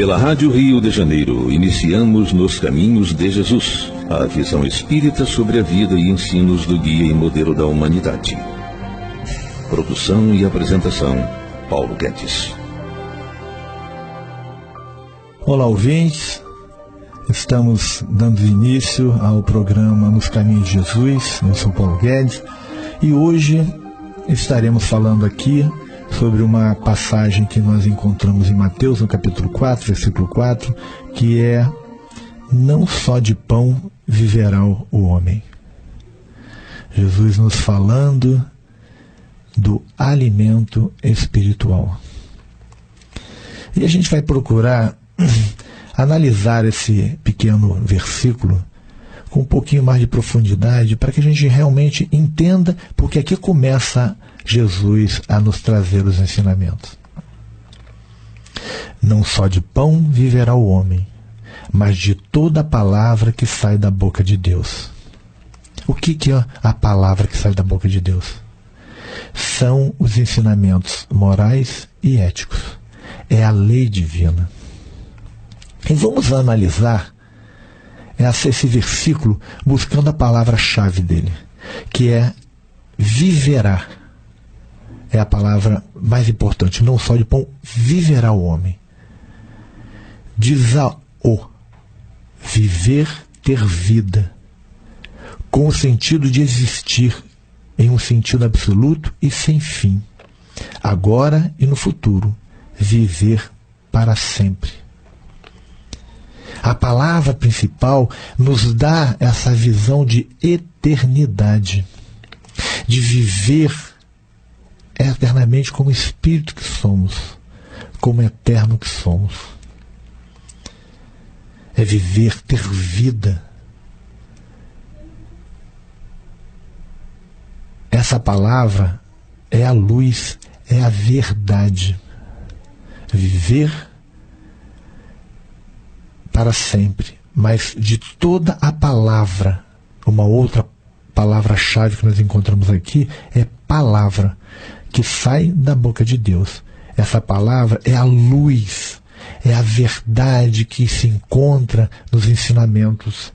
Pela Rádio Rio de Janeiro, iniciamos Nos Caminhos de Jesus, a visão espírita sobre a vida e ensinos do guia e modelo da humanidade. Produção e apresentação, Paulo Guedes. Olá, ouvintes. Estamos dando início ao programa Nos Caminhos de Jesus. Eu sou Paulo Guedes e hoje estaremos falando aqui sobre uma passagem que nós encontramos em Mateus, no capítulo 4, versículo 4, que é: não só de pão viverá o homem. Jesus nos falando do alimento espiritual. E a gente vai procurar analisar esse pequeno versículo com um pouquinho mais de profundidade, para que a gente realmente entenda, porque aqui começa Jesus a nos trazer os ensinamentos. Não só de pão viverá o homem, mas de toda a palavra que sai da boca de Deus. O que é a palavra que sai da boca de Deus? São os ensinamentos morais e éticos. É a lei divina. E vamos analisar esse versículo buscando a palavra-chave dele, que é viverá. É a palavra mais importante. Não só de pão viverá o homem. Diz o viver, ter vida, com o sentido de existir em um sentido absoluto e sem fim, agora e no futuro, viver para sempre. A palavra principal nos dá essa visão de eternidade, de viver eternamente como espírito que somos, como eterno que somos. É viver, ter vida. Essa palavra é a luz, é a verdade. Viver para sempre, mas de toda a palavra, uma outra palavra-chave que nós encontramos aqui é palavra, que sai da boca de Deus. Essa palavra é a luz, é a verdade que se encontra nos ensinamentos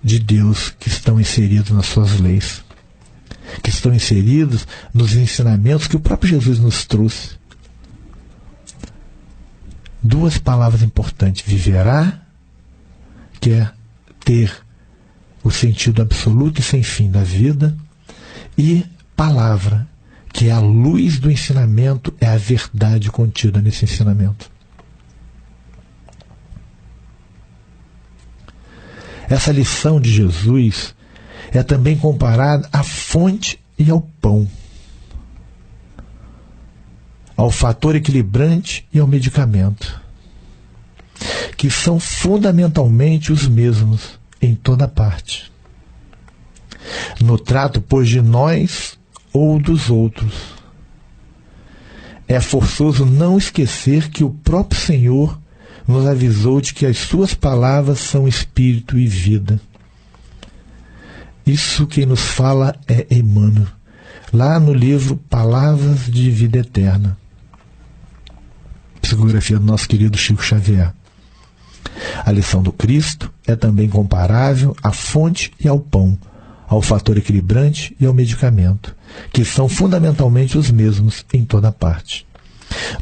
de Deus que estão inseridos nas suas leis, que estão inseridos nos ensinamentos que o próprio Jesus nos trouxe. Duas palavras importantes: viverá, que é ter o sentido absoluto e sem fim da vida, e palavra, que é a luz do ensinamento, é a verdade contida nesse ensinamento. Essa lição de Jesus é também comparada à fonte e ao pão, ao fator equilibrante e ao medicamento, que são fundamentalmente os mesmos em toda parte. No trato, pois, de nós ou dos outros, é forçoso não esquecer que o próprio Senhor nos avisou de que as suas palavras são espírito e vida. Isso quem nos fala é Emmanuel, lá no livro Palavras de Vida Eterna, psicografia do nosso querido Chico Xavier. A lição do Cristo é também comparável à fonte e ao pão, ao fator equilibrante e ao medicamento, que são fundamentalmente os mesmos em toda parte.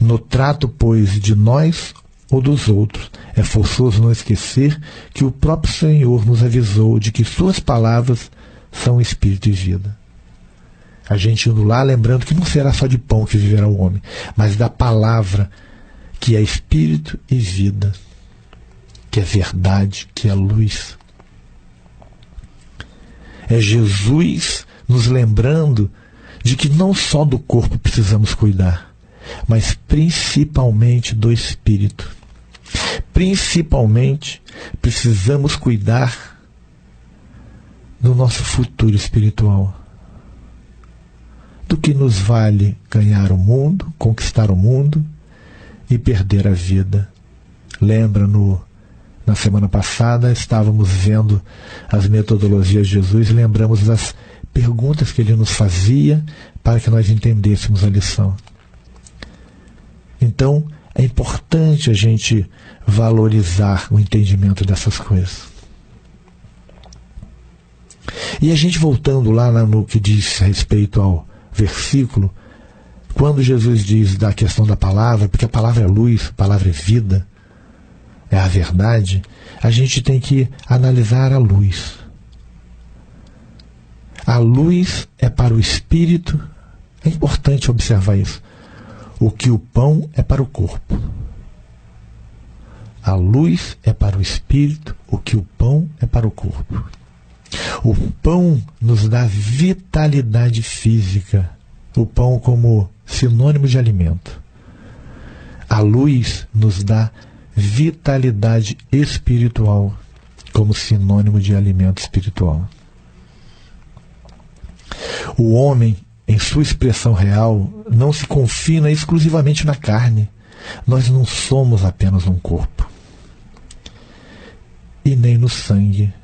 No trato, pois, de nós ou dos outros, é forçoso não esquecer que o próprio Senhor nos avisou de que suas palavras são espírito e vida. A gente indo lá lembrando que não será só de pão que viverá o homem, mas da palavra que é espírito e vida, que é verdade, que é luz. É Jesus nos lembrando de que não só do corpo precisamos cuidar, mas principalmente do espírito. Principalmente precisamos cuidar do nosso futuro espiritual. Do que nos vale ganhar o mundo, conquistar o mundo e perder a vida. Lembra, na semana passada estávamos vendo as metodologias de Jesus e lembramos das perguntas que ele nos fazia para que nós entendêssemos a lição. Então, É importante a gente valorizar o entendimento dessas coisas. E a gente voltando lá no que diz respeito ao versículo, quando Jesus diz da questão da palavra, porque a palavra é luz, a palavra é vida, é a verdade, a gente tem que analisar a luz. A luz é para o espírito, é importante observar isso, o que o pão é para o corpo. A luz é para o espírito, o que o pão é para o corpo. O pão nos dá vitalidade física, o pão como sinônimo de alimento. A luz nos dá vitalidade espiritual, como sinônimo de alimento espiritual. O homem, em sua expressão real, não se confina exclusivamente na carne. Nós não somos apenas um corpo. E nem no sangue.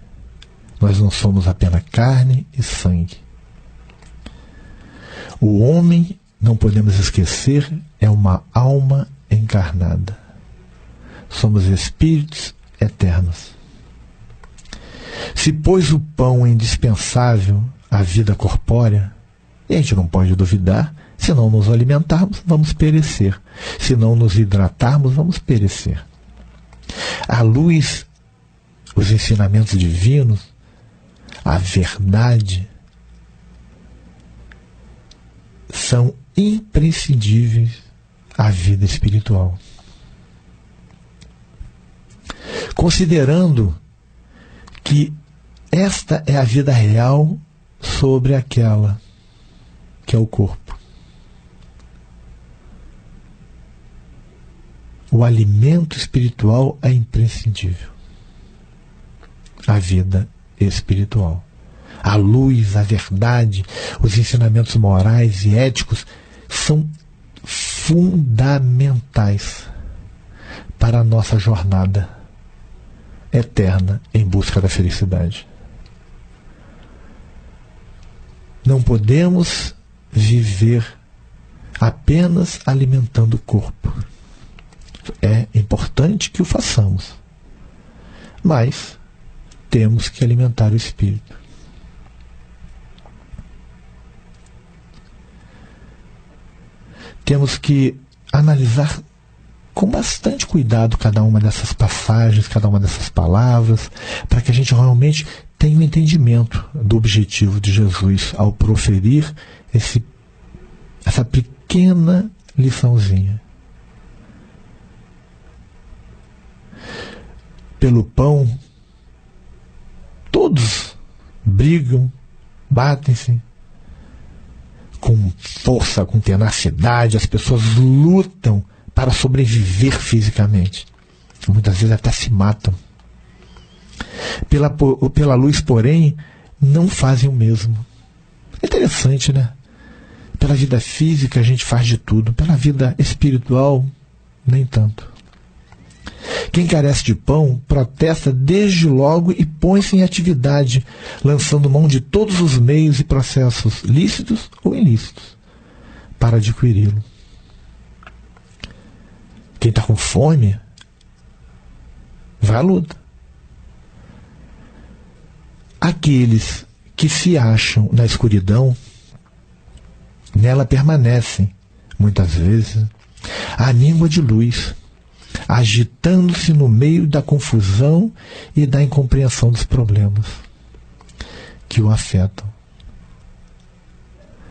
Nós não somos apenas carne e sangue. O homem, não podemos esquecer, é uma alma encarnada. Somos espíritos eternos. Se, pois, o pão é indispensável à vida corpórea, e a gente não pode duvidar, se não nos alimentarmos, vamos perecer. Se não nos hidratarmos, vamos perecer. A luz, os ensinamentos divinos, a verdade, são imprescindíveis à vida espiritual. Considerando que esta é a vida real sobre aquela que é o corpo. O alimento espiritual é imprescindível. A vida espiritual. A luz, a verdade, os ensinamentos morais e éticos são fundamentais para a nossa jornada eterna em busca da felicidade. Não podemos viver apenas alimentando o corpo. É importante que o façamos, mas temos que alimentar o espírito. Temos que analisar com bastante cuidado cada uma dessas passagens, cada uma dessas palavras, para que a gente realmente tenha um entendimento do objetivo de Jesus ao proferir essa pequena liçãozinha. Pelo pão, todos brigam, batem-se com força, com tenacidade, as pessoas lutam para sobreviver fisicamente. Muitas vezes até se matam. Pela luz, porém, não fazem o mesmo. É interessante, né? Pela vida física a gente faz de tudo, pela vida espiritual, nem tanto. Quem carece de pão protesta desde logo e põe-se em atividade, lançando mão de todos os meios e processos lícitos ou ilícitos para adquiri-lo. Quem está com fome vai à luta. Aqueles que se acham na escuridão, nela permanecem, muitas vezes, à míngua de luz, agitando-se no meio da confusão e da incompreensão dos problemas que o afetam.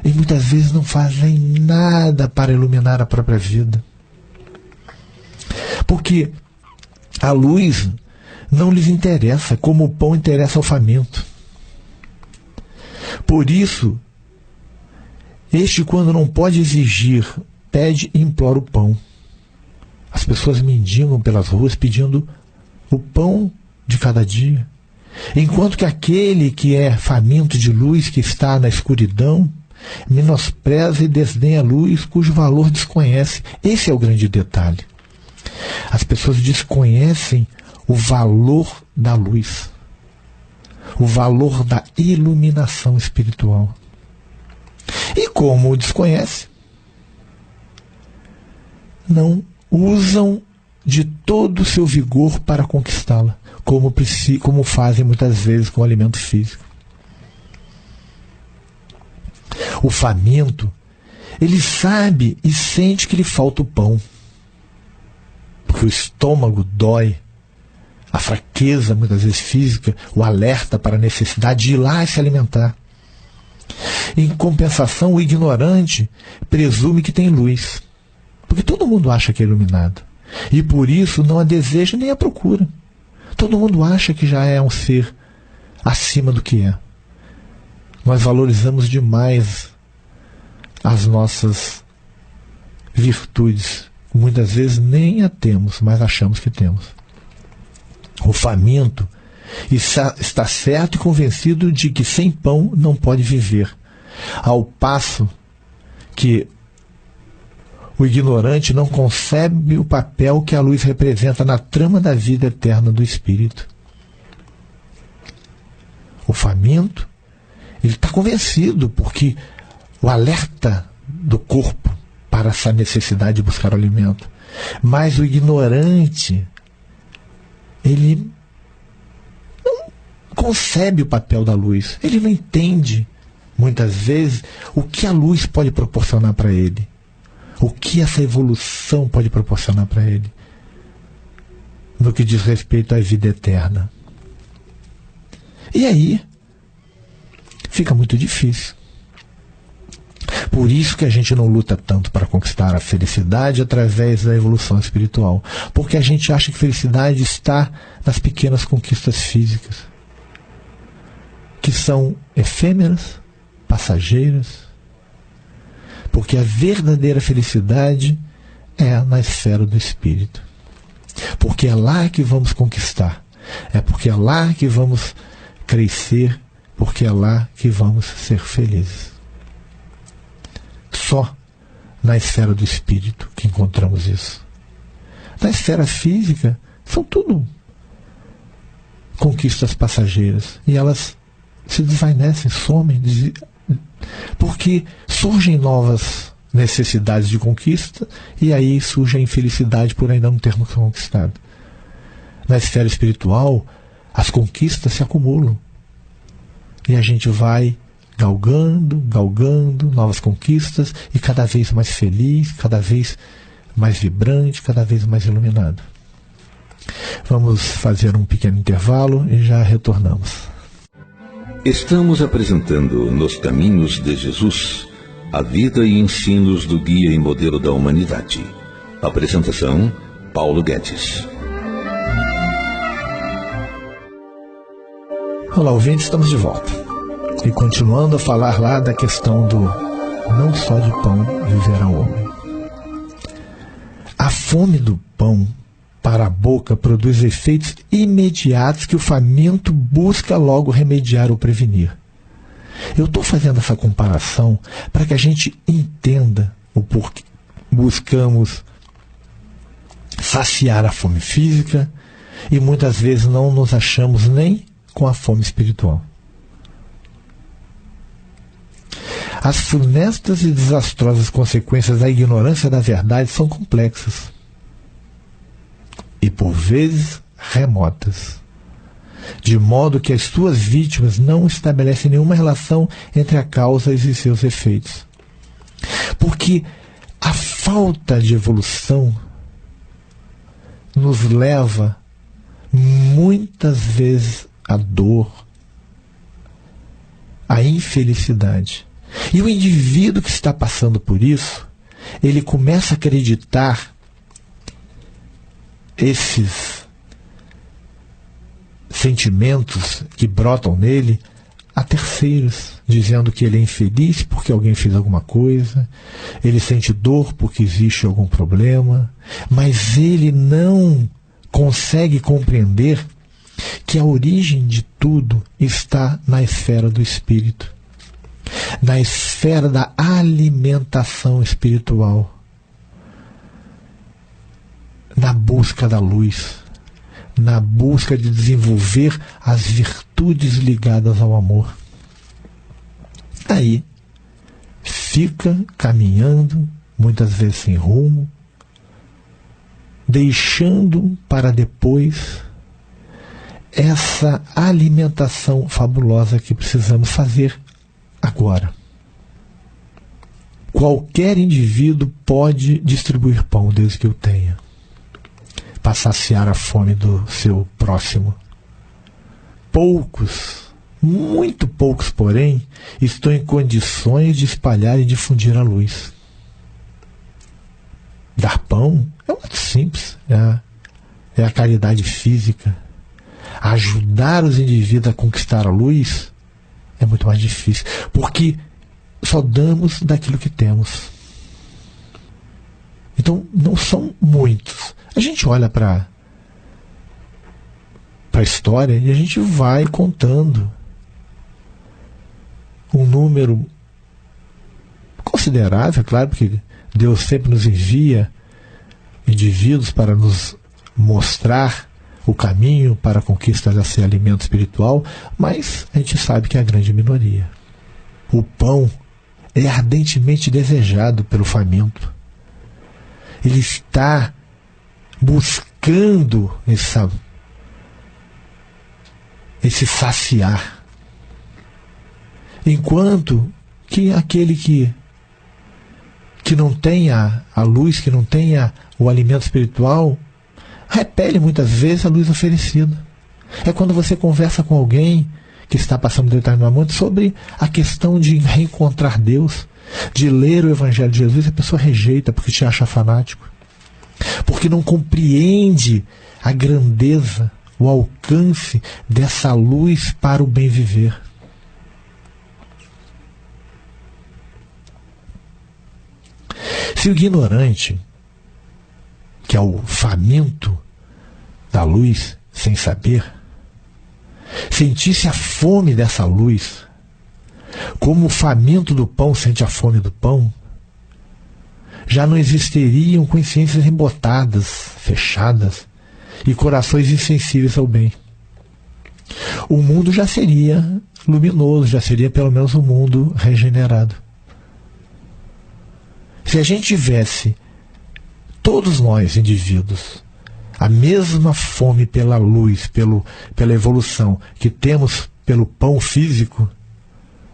E muitas vezes não fazem nada para iluminar a própria vida. Porque a luz não lhes interessa, como o pão interessa ao faminto. Por isso, este, quando não pode exigir, pede e implora o pão. As pessoas mendigam pelas ruas pedindo o pão de cada dia. Enquanto que aquele que é faminto de luz, que está na escuridão, menospreza e desdenha a luz, cujo valor desconhece. Esse é o grande detalhe. As pessoas desconhecem o valor da luz, o valor da iluminação espiritual. E como o desconhece, não usam de todo o seu vigor para conquistá-la, como fazem muitas vezes com o alimento físico. O faminto, ele sabe e sente que lhe falta o pão, porque o estômago dói, a fraqueza, muitas vezes física, o alerta para a necessidade de ir lá e se alimentar. Em compensação, o ignorante presume que tem luz, porque todo mundo acha que é iluminado, e por isso não a deseja nem a procura. Todo mundo acha que já é um ser acima do que é. Nós valorizamos demais as nossas virtudes. Muitas vezes nem a temos, mas achamos que temos. O faminto está certo e convencido de que sem pão não pode viver, ao passo que o ignorante não concebe o papel que a luz representa na trama da vida eterna do espírito. O faminto, ele está convencido, porque o alerta do corpo para essa necessidade de buscar o alimento. Mas o ignorante, ele não concebe o papel da luz. Ele não entende, muitas vezes, o que a luz pode proporcionar para ele. O que essa evolução pode proporcionar para ele, no que diz respeito à vida eterna. E aí, fica muito difícil. Por isso que a gente não luta tanto para conquistar a felicidade através da evolução espiritual. Porque a gente acha que felicidade está nas pequenas conquistas físicas, que são efêmeras, passageiras. Porque a verdadeira felicidade é na esfera do espírito. Porque é lá que vamos conquistar. É porque é lá que vamos crescer. Porque é lá que vamos ser felizes. Só na esfera do espírito que encontramos isso. Na esfera física, são tudo conquistas passageiras. E elas se desvanecem, somem, porque surgem novas necessidades de conquista, e aí surge a infelicidade por ainda não termos conquistado. Na esfera espiritual, as conquistas se acumulam. E a gente vai galgando novas conquistas, e cada vez mais feliz, cada vez mais vibrante, cada vez mais iluminado. Vamos fazer um pequeno intervalo e já retornamos. Estamos apresentando Nos Caminhos de Jesus, a vida e ensinos do guia e modelo da humanidade. Apresentação, Paulo Guedes. Olá, ouvintes, estamos de volta. E continuando a falar lá da questão do não só de pão viverá o homem. A fome do pão para a boca produz efeitos imediatos que o faminto busca logo remediar ou prevenir. Eu estou fazendo essa comparação para que a gente entenda o porquê buscamos saciar a fome física e muitas vezes não nos achamos nem com a fome espiritual. As funestas e desastrosas consequências da ignorância da verdade são complexas e, por vezes, remotas, de modo que as suas vítimas não estabelecem nenhuma relação entre a causa e seus efeitos. Porque a falta de evolução nos leva, muitas vezes, à dor, à infelicidade. E o indivíduo que está passando por isso, ele começa a acreditar esses sentimentos que brotam nele a terceiros, dizendo que ele é infeliz porque alguém fez alguma coisa, ele sente dor porque existe algum problema, mas ele não consegue compreender que a origem de tudo está na esfera do espírito, na esfera da alimentação espiritual, na busca da luz, na busca de desenvolver as virtudes ligadas ao amor. Aí fica caminhando, muitas vezes sem rumo, deixando para depois essa alimentação fabulosa que precisamos fazer agora. Qualquer indivíduo pode distribuir pão desde que o tenha, para saciar a fome do seu próximo. Poucos, muito poucos, porém, estão em condições de espalhar e difundir a luz. Dar pão é um ato simples, é a caridade física. Ajudar os indivíduos a conquistar a luz é muito mais difícil, porque só damos daquilo que temos. Então, não são muitos. A gente olha para a história e a gente vai contando um número considerável, claro, porque Deus sempre nos envia indivíduos para nos mostrar o caminho para a conquista desse alimento espiritual, mas a gente sabe que é a grande minoria. O pão é ardentemente desejado pelo faminto. Ele está buscando esse saciar. Enquanto que aquele que não tenha a luz, que não tenha o alimento espiritual, repele muitas vezes a luz oferecida. É quando você conversa com alguém que está passando determinado momento sobre a questão de reencontrar Deus, de ler o Evangelho de Jesus, a pessoa rejeita porque te acha fanático, porque não compreende a grandeza, o alcance dessa luz para o bem viver. Se o ignorante, que é o faminto da luz, sem saber, sentisse a fome dessa luz, como o faminto do pão sente a fome do pão, já não existiriam consciências embotadas, fechadas, e corações insensíveis ao bem. O mundo já seria luminoso, já seria pelo menos um mundo regenerado. Se a gente tivesse, todos nós, indivíduos, a mesma fome pela luz, pela evolução que temos pelo pão físico,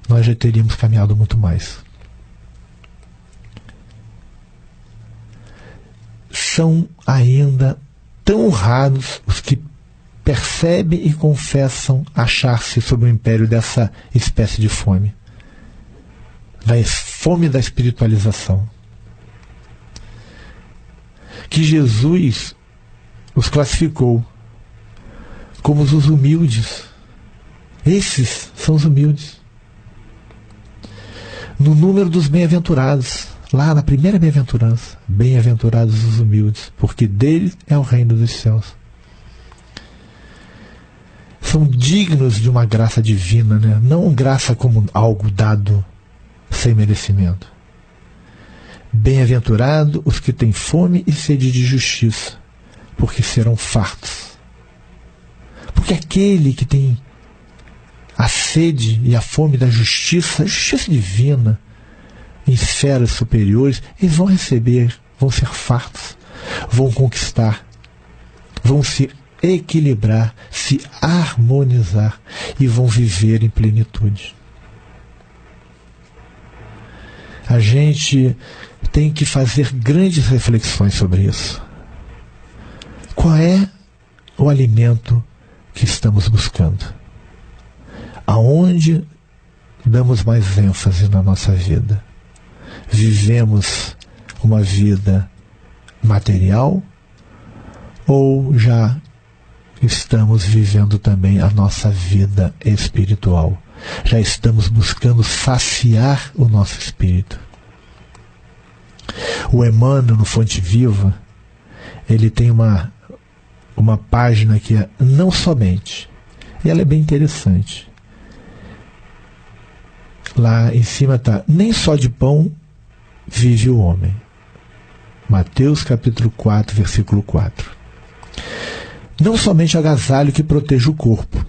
nós já teríamos caminhado muito mais. São ainda tão raros os que percebem e confessam achar-se sob o império dessa espécie de fome, da fome da espiritualização, que Jesus os classificou como os humildes. Esses são os humildes. No número dos bem-aventurados, lá na primeira bem-aventurança, bem-aventurados os humildes, porque deles é o reino dos céus. São dignos de uma graça divina, né? Não graça como algo dado sem merecimento. Bem-aventurados os que têm fome e sede de justiça, porque serão fartos. Porque aquele que tem a sede e a fome da justiça, a justiça divina, em esferas superiores, eles vão receber, vão ser fartos, vão conquistar, vão se equilibrar, se harmonizar e vão viver em plenitude. A gente tem que fazer grandes reflexões sobre isso. Qual é o alimento que estamos buscando? Aonde damos mais ênfase na nossa vida? Vivemos uma vida material ou já estamos vivendo também a nossa vida espiritual? Já estamos buscando saciar o nosso espírito? O Emmanuel, no Fonte Viva, ele tem uma página que é não somente, e ela é bem interessante. Lá em cima está: nem só de pão vive o homem. Mateus capítulo 4, versículo 4. Não somente agasalho que protege o corpo,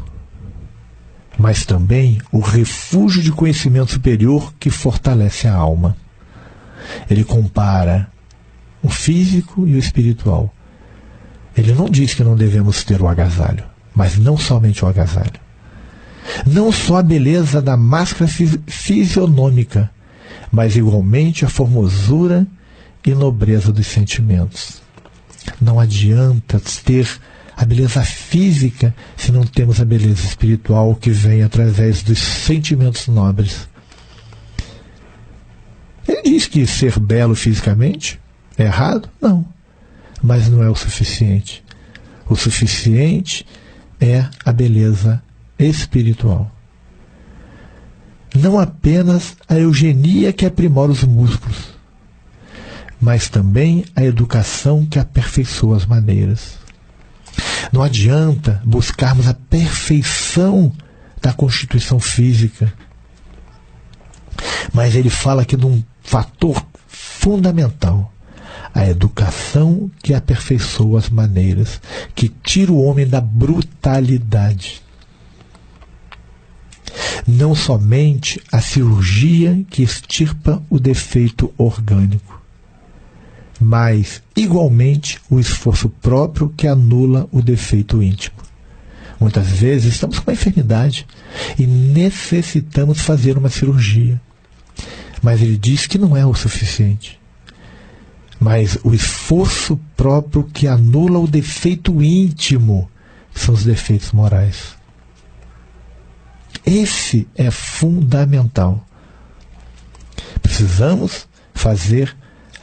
mas também o refúgio de conhecimento superior que fortalece a alma. Ele compara o físico e o espiritual. Ele não diz que não devemos ter o agasalho, mas não somente o agasalho. Não só a beleza da máscara fisionômica, mas igualmente a formosura e nobreza dos sentimentos. Não adianta ter a beleza física se não temos a beleza espiritual que vem através dos sentimentos nobres. Ele diz que ser belo fisicamente é errado? Não. Mas não é o suficiente. O suficiente é a beleza espiritual. Não apenas a eugenia que aprimora os músculos, mas também a educação que aperfeiçoa as maneiras. Não adianta buscarmos a perfeição da constituição física, mas ele fala aqui de um fator fundamental: a educação que aperfeiçoa as maneiras, que tira o homem da brutalidade. Não somente a cirurgia que extirpa o defeito orgânico, mas, igualmente, o esforço próprio que anula o defeito íntimo. Muitas vezes estamos com uma enfermidade e necessitamos fazer uma cirurgia, mas ele diz que não é o suficiente. Mas o esforço próprio que anula o defeito íntimo, que são os defeitos morais. Esse é fundamental. Precisamos fazer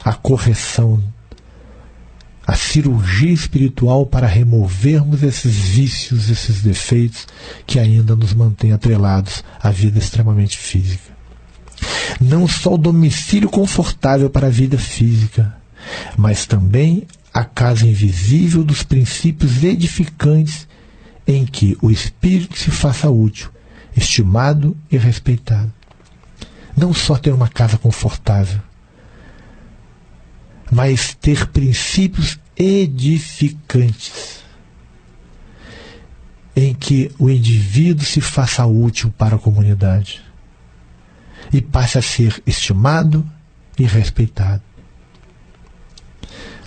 a correção, a cirurgia espiritual para removermos esses vícios, esses defeitos que ainda nos mantêm atrelados à vida extremamente física. Não só o domicílio confortável para a vida física, mas também a casa invisível dos princípios edificantes em que o espírito se faça útil, estimado e respeitado. Não só ter uma casa confortável, mas ter princípios edificantes em que o indivíduo se faça útil para a comunidade e passe a ser estimado e respeitado.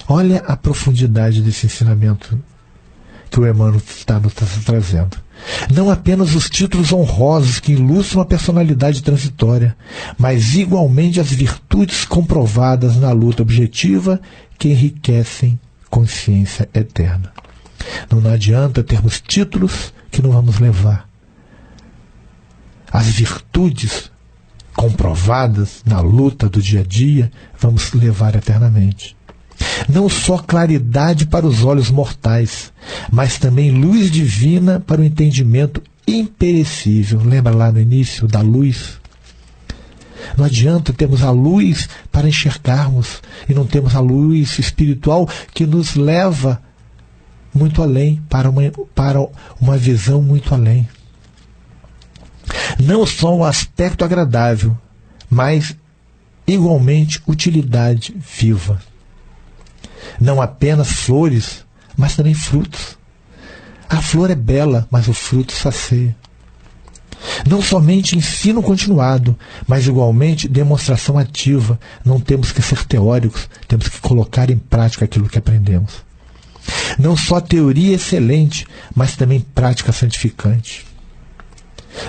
Olha a profundidade desse ensinamento que o Emmanuel está nos trazendo. Não apenas os títulos honrosos que ilustram a personalidade transitória, mas igualmente as virtudes comprovadas na luta objetiva que enriquecem consciência eterna. Não adianta termos títulos que não vamos levar. As virtudes comprovadas na luta do dia a dia vamos levar eternamente. Não só claridade para os olhos mortais, mas também luz divina para o entendimento imperecível. Lembra lá no início da luz? Não adianta termos a luz para enxergarmos e não temos a luz espiritual que nos leva muito além, para uma visão muito além. Não só o aspecto agradável, mas igualmente utilidade viva. Não apenas flores, mas também frutos. A flor é bela, mas o fruto sacia. Não somente ensino continuado, mas igualmente demonstração ativa. Não temos que ser teóricos, temos que colocar em prática aquilo que aprendemos. Não só teoria excelente, mas também prática santificante.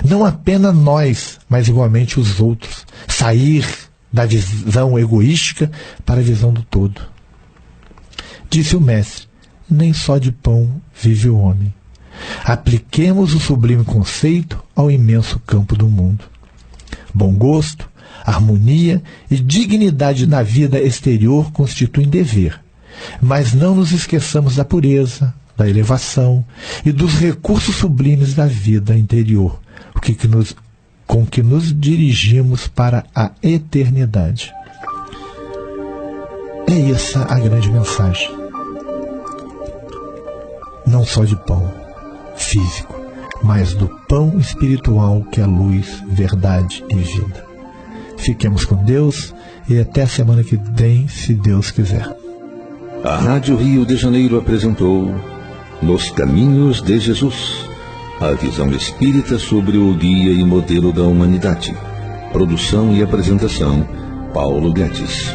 Não apenas nós, mas igualmente os outros. Sair da visão egoística para a visão do todo. Disse o Mestre: nem só de pão vive o homem. Apliquemos o sublime conceito ao imenso campo do mundo. Bom gosto, harmonia e dignidade na vida exterior constituem dever, mas não nos esqueçamos da pureza, da elevação e dos recursos sublimes da vida interior, com que nos dirigimos para a eternidade. É essa a grande mensagem. Não só de pão físico, mas do pão espiritual que é luz, verdade e vida. Fiquemos com Deus e até a semana que vem, se Deus quiser. A Rádio Rio de Janeiro apresentou Nos Caminhos de Jesus, a visão espírita sobre o guia e modelo da humanidade. Produção e apresentação, Paulo Guedes.